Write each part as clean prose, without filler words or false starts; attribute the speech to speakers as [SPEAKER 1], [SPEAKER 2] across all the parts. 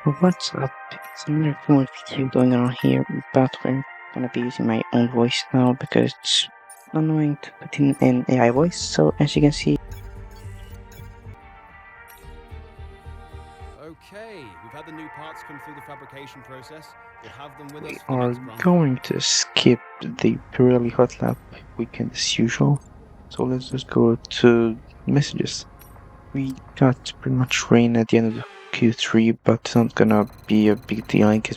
[SPEAKER 1] What's up? It's another cool video going on here, but we're gonna be using my own voice now because it's annoying to put in an AI voice. So as you can see,
[SPEAKER 2] Okay, we've had the new parts come through the fabrication process. We'll have them with
[SPEAKER 1] we
[SPEAKER 2] us for the
[SPEAKER 1] are
[SPEAKER 2] next Grand
[SPEAKER 1] going to skip the Pirelli Hot Lap weekend as usual. So let's just go to messages. We got pretty much rain at the end of the Q3, but it's not gonna be a big deal, I guess.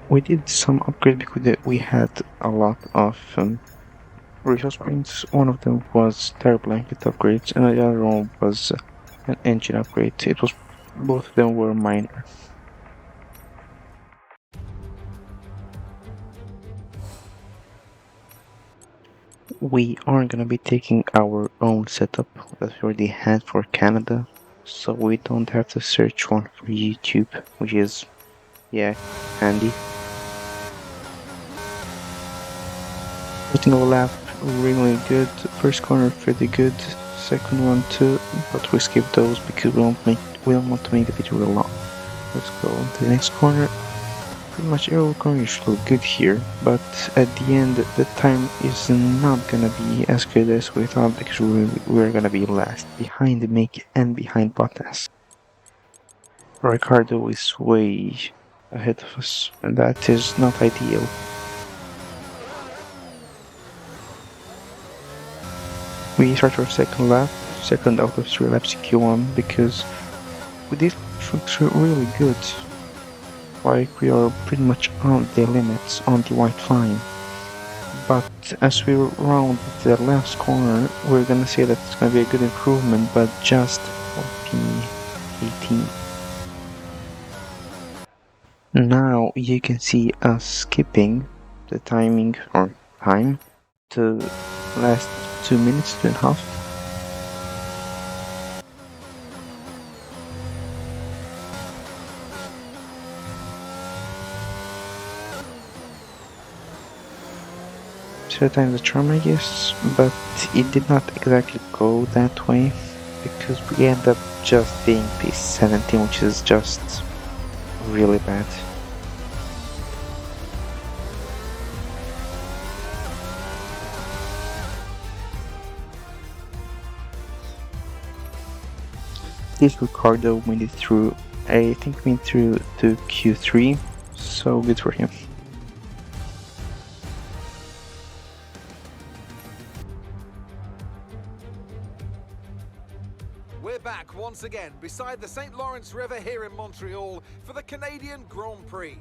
[SPEAKER 1] We did some upgrades because we had a lot of resource points. One of them was tire blanket upgrades, and the other one was an engine upgrade. It was both of them were minor. We aren't gonna be taking our own setup that we already had for Canada, so we don't have to search one for YouTube, which is, yeah, handy. Starting our lap really good, first corner pretty good, second one too, but we skip those because we don't want to make the video real long. Let's go on to the next corner. Pretty much every corner should look good here, but at the end the time is not gonna be as good as we thought because we're gonna be last, behind Mick and behind Bottas. Riccardo is way ahead of us, and that is not ideal. We start our second lap, second out of 3 laps in Q1, because we did really good. Like we are pretty much on the limits on the white line. But as we round the last corner, we're gonna say that it's gonna be a good improvement, but just for P18. Now you can see us skipping the timing or time to last 2 minutes, 2.5. Third time the charm, I guess, but it did not exactly go that way because we end up just being P17, which is just really bad. This Riccardo made it through, I think made through to Q3, so good for him.
[SPEAKER 3] We're back once again beside the St. Lawrence River here in Montreal for the Canadian Grand Prix.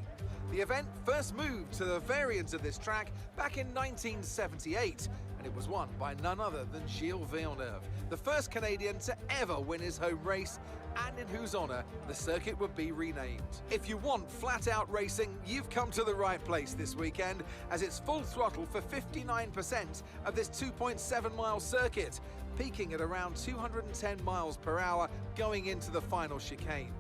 [SPEAKER 3] The event first moved to the variant of this track back in 1978, and it was won by none other than Gilles Villeneuve, the first Canadian to ever win his home race, and in whose honour the circuit would be renamed. If you want flat-out racing, you've come to the right place this weekend, as it's full throttle for 59% of this 2.7-mile circuit, peaking at around 210 miles per hour going into the final chicane.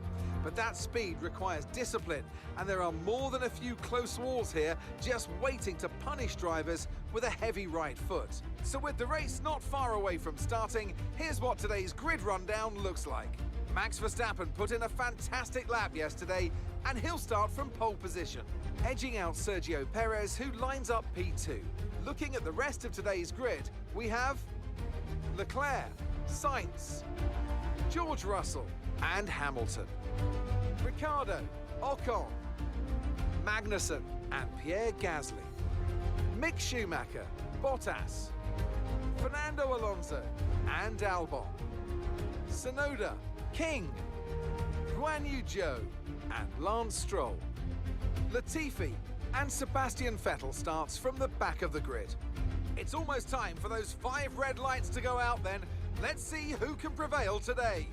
[SPEAKER 3] But that speed requires discipline, and there are more than a few close walls here just waiting to punish drivers with a heavy right foot. So with the race not far away from starting, here's what today's grid rundown looks like. Max Verstappen put in a fantastic lap yesterday, and he'll start from pole position, edging out Sergio Perez, who lines up P2. Looking at the rest of today's grid, we have Leclerc, Sainz, George Russell and Hamilton, Riccardo, Ocon, Magnussen and Pierre Gasly, Mick Schumacher, Bottas, Fernando Alonso and Albon, Tsunoda, King, Guan Yu Zhou and Lance Stroll, Latifi and Sebastian Vettel starts from the back of the grid. It's almost time for those 5 red lights to go out then. Let's see who can prevail today.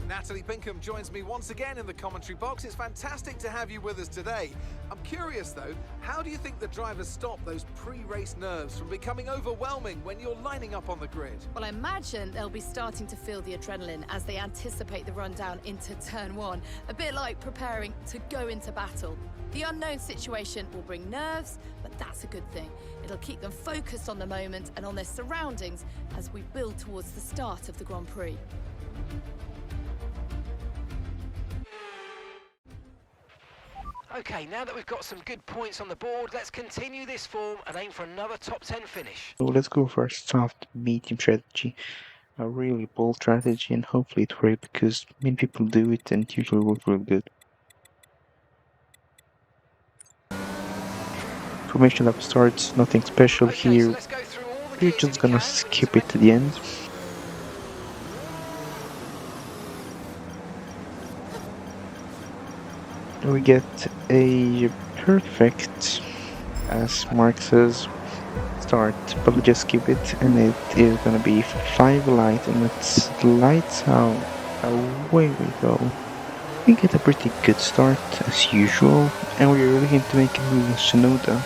[SPEAKER 3] Natalie Pinkham joins me once again in the commentary box. It's fantastic to have you with us today. I'm curious though, how do you think the drivers stop those pre-race nerves from becoming overwhelming when you're lining up on the grid?
[SPEAKER 4] Well, I imagine they'll be starting to feel the adrenaline as they anticipate the rundown into turn one, a bit like preparing to go into battle. The unknown situation will bring nerves, but that's a good thing. It'll keep them focused on the moment and on their surroundings as we build towards the start of the Grand Prix.
[SPEAKER 5] Okay, now that we've got some good points on the board, let's continue this form and aim for another top 10 finish.
[SPEAKER 1] So let's go for a soft medium strategy. A really bold strategy, and hopefully it works because many people do it and it usually works really good. Formation lap starts, nothing special
[SPEAKER 5] Okay,
[SPEAKER 1] here.
[SPEAKER 5] so let's go through all the
[SPEAKER 1] We're
[SPEAKER 5] gears
[SPEAKER 1] just
[SPEAKER 5] if you
[SPEAKER 1] gonna
[SPEAKER 5] can.
[SPEAKER 1] skip it to the end. We get a perfect, as Mark says, start, but we just skip it, and it is gonna be 5 light, and it's lights out. Away we go. We get a pretty good start as usual, and we are looking to make a move in Sonoda.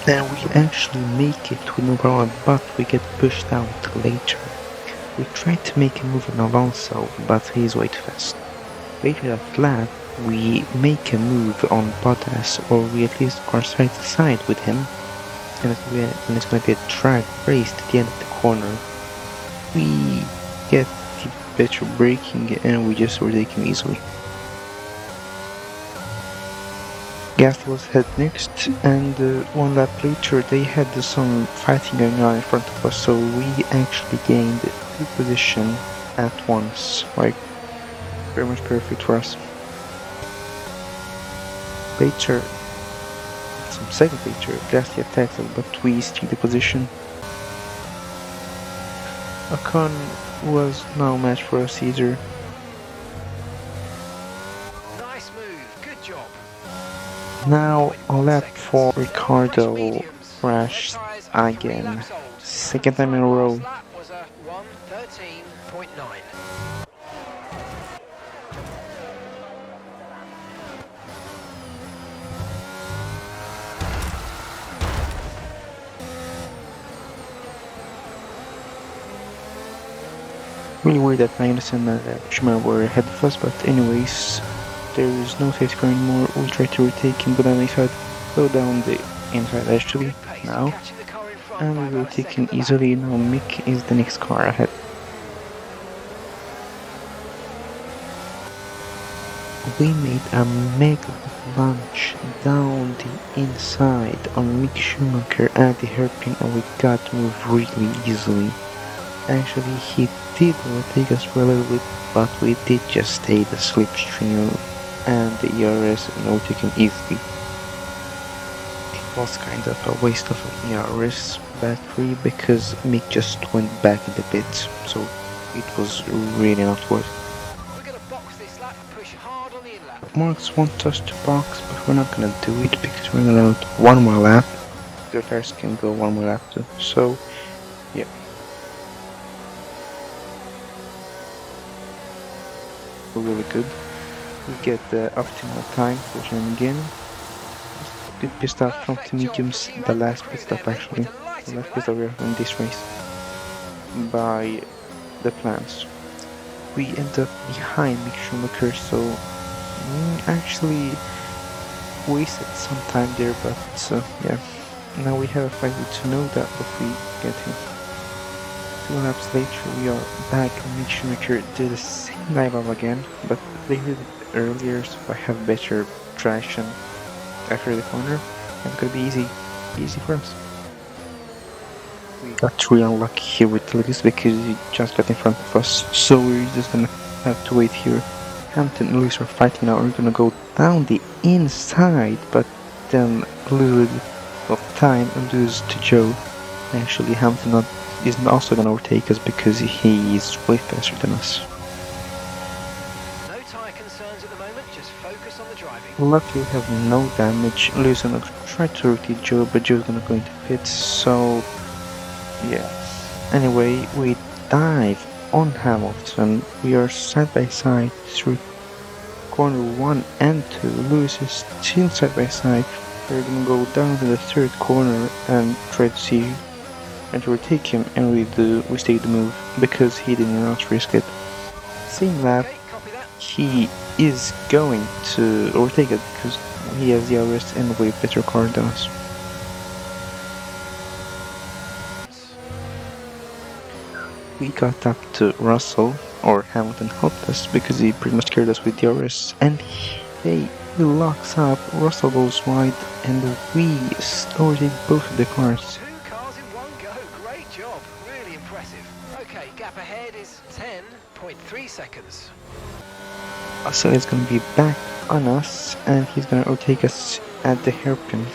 [SPEAKER 1] And we actually make it with no problem, but we get pushed out later. We tried to make a move on Alonso, but he's way too fast. Later that lap, we make a move on Bottas, or we at least are side to side with him, and it's going to be a drag race to the end of the corner. We get the better braking, and we just overtake him easily. Gasly was ahead next, and 1 lap later they had some fighting going on in front of us, so we actually gained 2 positions at once, like very much perfect for us. Later, some second later, Gasly attacked us, but we steal the position. Ocon was no match for us either.
[SPEAKER 5] Nice move, good job.
[SPEAKER 1] Now on lap 4,
[SPEAKER 5] Nice
[SPEAKER 1] Riccardo
[SPEAKER 5] mediums.
[SPEAKER 1] crashed
[SPEAKER 5] Their tyres are 3
[SPEAKER 1] again.
[SPEAKER 5] laps old.
[SPEAKER 1] Second time in a row.
[SPEAKER 5] Last lap was a 1:13.9.
[SPEAKER 1] Really worried that Magnus and Schumacher were ahead of us, but anyways, there is no safety car anymore. We'll try to retake him, but then we had to go down the inside actually
[SPEAKER 5] Good pace,
[SPEAKER 1] now,
[SPEAKER 5] catching the car in front
[SPEAKER 1] and
[SPEAKER 5] by
[SPEAKER 1] we will
[SPEAKER 5] about a
[SPEAKER 1] take him
[SPEAKER 5] second a lap.
[SPEAKER 1] easily. Now Mick is the next car ahead. We made a mega lunge down the inside on Mick Schumacher at the hairpin, and we got to move really easily. Actually, he did overtake us for a little bit, but we did just stay the slipstream and the ERS and overtook him easily. It was kind of a waste of an ERS battery because Mick just went back in the pit, so it was really not worth it.
[SPEAKER 5] We're going to box this lap and push hard on the in-lap.
[SPEAKER 1] Marks want us to box, but we're not gonna do it because we're allowed 1 more lap. The cars can go 1 more lap too, so yeah. Really good. We get the optimal time for him again. Good pit stop from the mediums, the last pit stop actually. The last pit stop we have in this race by the plans. We end up behind Mick Schumacher, so actually wasted some time there, but yeah. Now we have a fight with Tsunoda, but we get him. 2 laps later we are back on Mick Schumacher, did the same dive again, but they did it earlier, so I have better traction after the corner, and it's gonna be easy for us. We got real unlucky here with Lewis because he just got in front of us, so we're just gonna have to wait here. Hamilton and Lewis are fighting now, we're gonna go down the inside, but then a little bit of time and lose to Joe. Actually, Hamilton is also gonna overtake us because he is way faster than us.
[SPEAKER 5] No tyre concerns at the moment, just focus on the driving.
[SPEAKER 1] Luckily we have no damage. Lewis gonna try to rotate Joe, but Joe's gonna go into pits, so yeah. Anyway, we dive on Hamilton. We are side by side through corner 1 and 2. Lewis is still side by side. We're gonna go down to the third corner and try to see and to overtake him, and we take the move because he did not risk it. Same lap,
[SPEAKER 5] Okay, copy that.
[SPEAKER 1] he is going to overtake it because he has the arrest and way better car than us. We got up to Russell, or Hamilton helped us because he pretty much carried us with the arrest, and he locks up, Russell goes wide, and we overtake both of the cars.
[SPEAKER 5] 2 cars in one go. Great job. Really impressive. Okay, gap ahead is 10.3 seconds.
[SPEAKER 1] So he's gonna be back on us, and he's gonna overtake us at the hairpin.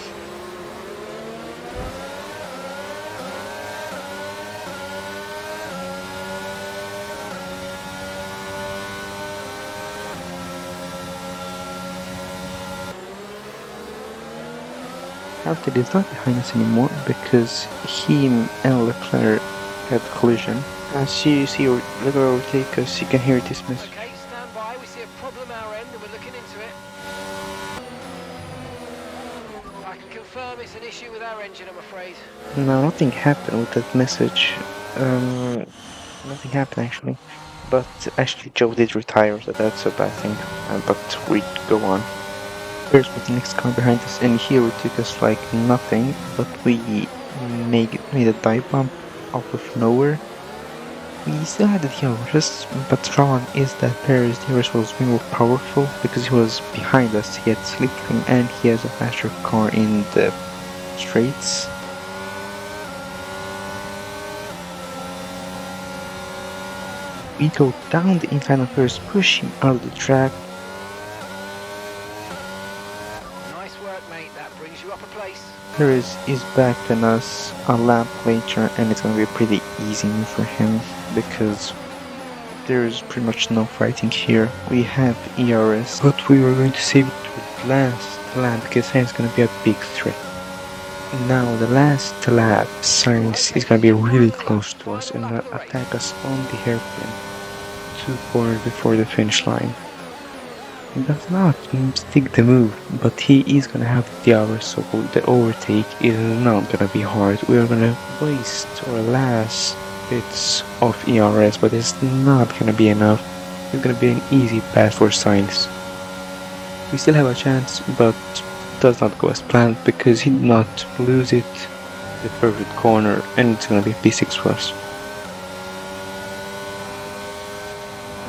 [SPEAKER 1] Hamilton is not behind us anymore because he and Leclerc had a collision. As you see Leclerc overtake us, you can hear this message.
[SPEAKER 5] Okay, stand by. We see a problem our end and we're looking into it. I can confirm it's an issue with our engine, I'm afraid.
[SPEAKER 1] No, nothing happened with that message. Nothing happened actually. But actually Joe did retire, so that's a bad thing. But we go on. There's the next car behind us, and here it took us like nothing, but we made a dive bomb out of nowhere. We still had the DRS, but the problem is that Perez's DRS was way more powerful because he was behind us. He had slipstream and he has a faster car in the straights. We go down the incline of Perez, push him out of the track.
[SPEAKER 5] Nice work, mate. That brings you up a place.
[SPEAKER 1] Perez is back than us a lap later, and it's gonna be a pretty easy move for him because there's pretty much no fighting here. We have ERS, but we were going to save it to the last lap because Sainz is gonna be a big threat. Now the last lap, Sainz is gonna be really close to us and attack us on the hairpin 2 corners before the finish line. He does not stick the move, but he is gonna have the hour, so the overtake is not gonna be hard. We are gonna waste our last bits of ERS, but it's not gonna be enough. It's gonna be an easy pass for Sainz. We still have a chance, but it does not go as planned because he did not lose it the perfect corner, and it's gonna be P6 for us.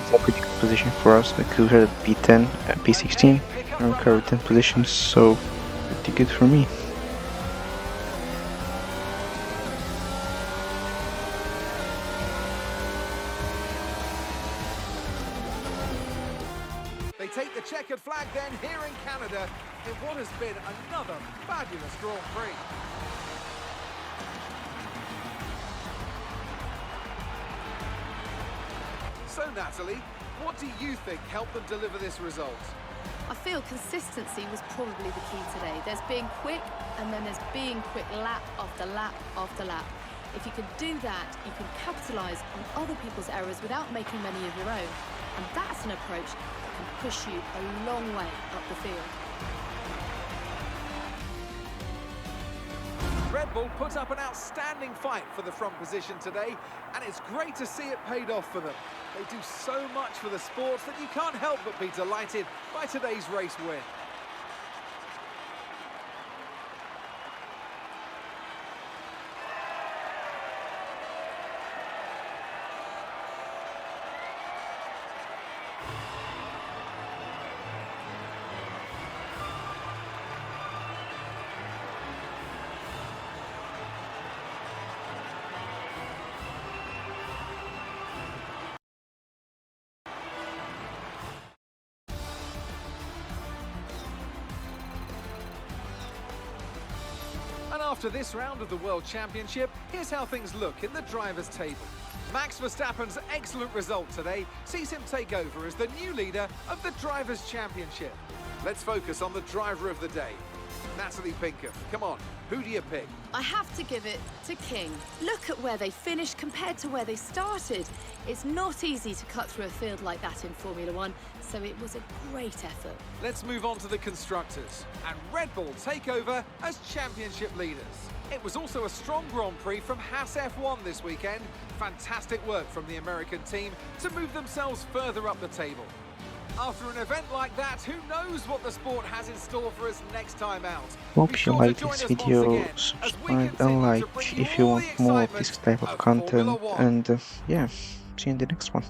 [SPEAKER 1] It's a pretty good position for us because we're at P10, P16, and we're currently 10th position, so pretty good for me.
[SPEAKER 3] They take the checkered flag then here in Canada in what has been another fabulous Grand Prix. So Natalie, what do you think helped them deliver this result?
[SPEAKER 4] I feel consistency was probably the key today. There's being quick, and then there's being quick lap after lap after lap. If you can do that, you can capitalise on other people's errors without making many of your own. And that's an approach that can push you a long way up the field.
[SPEAKER 3] Red Bull put up an outstanding fight for the front position today, and it's great to see it paid off for them. They do so much for the sport that you can't help but be delighted by today's race win. And after this round of the World Championship, here's how things look in the drivers' table. Max Verstappen's excellent result today sees him take over as the new leader of the Drivers' Championship. Let's focus on the driver of the day. Natalie Pinkham, come on, who do you pick?
[SPEAKER 4] I have to give it to King. Look at where they finished compared to where they started. It's not easy to cut through a field like that in Formula One, so it was a great effort.
[SPEAKER 3] Let's move on to the constructors, and Red Bull take over as championship leaders. It was also a strong Grand Prix from Haas F1 this weekend. Fantastic work from the American team to move themselves further up the table. After an event like that, who knows what the sport has in store for us next time out?
[SPEAKER 1] Hope you like this video, subscribe and like if you want more of this type of content, and yeah, see you in the next one.